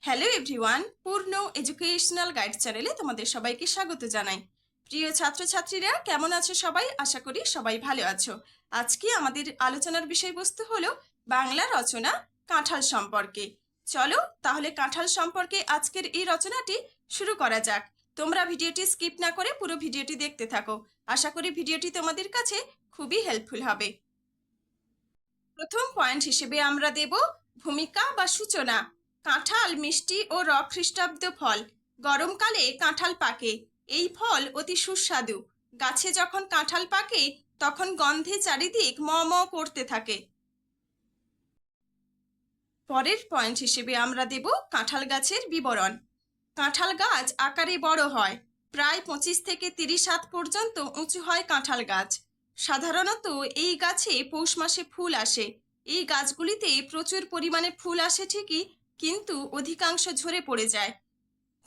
Hello everyone, পূর্ণ educational guide চ্যানেলে তোমাদের সবাইকে স্বাগত জানাই। প্রিয় ছাত্রছাত্রীরা কেমন আছো সবাই? আশা করি সবাই ভালো আছো। আজকে আমাদের আলোচনার বিষয়বস্তু হলো বাংলা রচনা কাঁঠাল সম্পর্কে। চলো তাহলে কাঁঠাল সম্পর্কে আজকের এই রচনাটি শুরু করা যাক। তোমরা ভিডিওটি স্কিপ না করে পুরো ভিডিওটি দেখতে থাকো। আশা করি ভিডিওটি তোমাদের কাছে খুবই হেল্পফুল হবে। প্রথম পয়েন্ট হিসেবে আমরা দেব ভূমিকা বা সূচনা। কাঁঠাল মিষ্টি ও খ্রিস্টাব্দ ফল। গরমকালে কাঁঠাল পাকে। এই ফল অতি সুস্বাদু। গাছে যখন কাঁঠাল পাকে তখন গন্ধে চারিদিক ম ম করতে থাকে। পরের পয়েন্ট হিসেবে আমরা দেব কাঁঠাল গাছের বিবরণ। কাঁঠাল গাছ আকারে বড় হয়। প্রায় 25 থেকে 30 হাত পর্যন্ত উঁচু হয় কাঁঠাল গাছ। সাধারণত এই গাছে পৌষ মাসে ফুল আসে। এই গাছগুলিতে প্রচুর পরিমাণে ফুল আসে ঠিকই, কিন্তু অধিকাংশ ঝরে পড়ে যায়।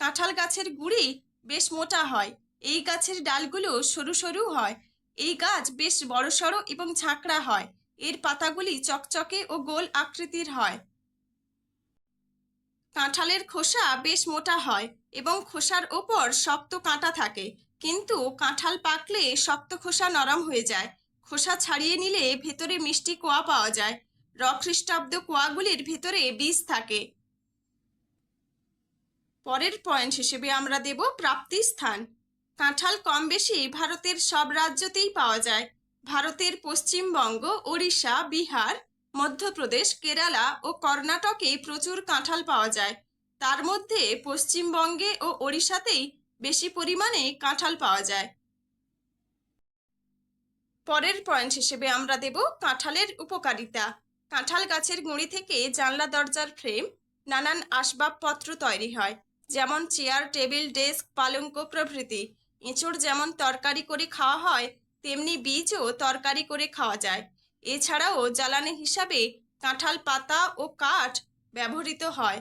কাঁঠাল গাছের গুঁড়ি বেশ মোটা হয়। এই গাছের ডালগুলো সরু সরু হয়। এই গাছ বেশ বড়সড় এবং ঝাঁকড়া হয়। এর পাতাগুলি চকচকে ও গোল আকৃতির হয়। কাঁঠালের খোসা বেশ মোটা হয় এবং খোসার ওপর শক্ত কাঁটা থাকে, কিন্তু কাঁঠাল পাকলে শক্ত খোসা নরম হয়ে যায়। খোসা ছাড়িয়ে নিলে ভেতরে মিষ্টি কোয়া পাওয়া যায়। খ্রিস্টাব্দ কোয়াগুলির ভেতরে বীজ থাকে। পরের পয়েন্ট হিসেবে আমরা দেব প্রাপ্তি স্থান। কাঁঠাল কম বেশি ভারতের সব রাজ্যতেই পাওয়া যায়। ভারতের পশ্চিমবঙ্গ, ওড়িশা, বিহার, মধ্যপ্রদেশ, কেরালা ও কর্ণাটকে প্রচুর কাঁঠাল পাওয়া যায়। তার মধ্যে পশ্চিমবঙ্গে ও ওড়িশাতেই বেশি পরিমাণে কাঁঠাল পাওয়া যায়। পরের পয়েন্ট হিসেবে আমরা দেব কাঁঠালের উপকারিতা। কাঁঠাল গাছের গুঁড়ি থেকে জানলা দরজার ফ্রেম, নানান আসবাবপত্র তৈরি হয়, যেমন চেয়ার, টেবিল, ডেস্ক, পালঙ্ক প্রভৃতি। এঁচড় যেমন তরকারি করে খাওয়া হয়, তেমনি বীজও তরকারি করে খাওয়া যায়। এছাড়াও জ্বালানি হিসাবে কাঁঠাল পাতা ও কাঠ ব্যবহৃত হয়।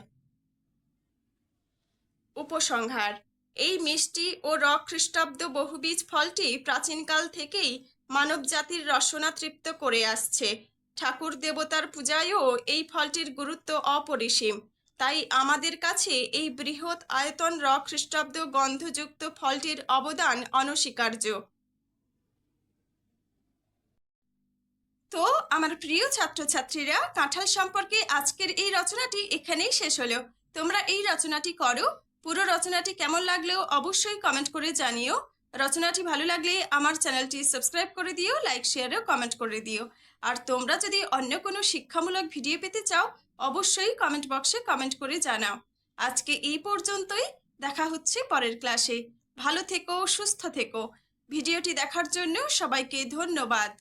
উপসংহার: এই মিষ্টি ও খ্রিস্টাব্দ বহুবীজ ফলটি প্রাচীনকাল থেকেই মানবজাতির রসনা তৃপ্ত করে আসছে। ঠাকুর দেবতার পূজায়ও এই ফলটির গুরুত্ব অপরিসীম। তাই আমাদের কাছে এই বৃহৎ আয়তন খ্রিস্টাব্দ গন্ধযুক্ত ফলটির অবদান অনস্বীকার্য। তো আমার প্রিয় ছাত্রছাত্রীরা, কাঁঠাল সম্পর্কে আজকের এই রচনাটি এখানেই শেষ হলো। তোমরা এই রচনাটি করো। পুরো রচনাটি কেমন লাগলো অবশ্যই কমেন্ট করে জানিও। রচনাটি ভালো লাগলে আমার চ্যানেলটি সাবস্ক্রাইব করে দিও, লাইক, শেয়ার ও কমেন্ট করে দিও। আর তোমরা যদি অন্য কোনো শিক্ষামূলক ভিডিও পেতে চাও অবশ্যই কমেন্ট বক্সে কমেন্ট করে জানাও। আজকে এই পর্যন্তই। দেখা হচ্ছে পরের ক্লাসে। ভালো থেকো, সুস্থ থেকো। ভিডিওটি দেখার জন্য সবাইকে ধন্যবাদ।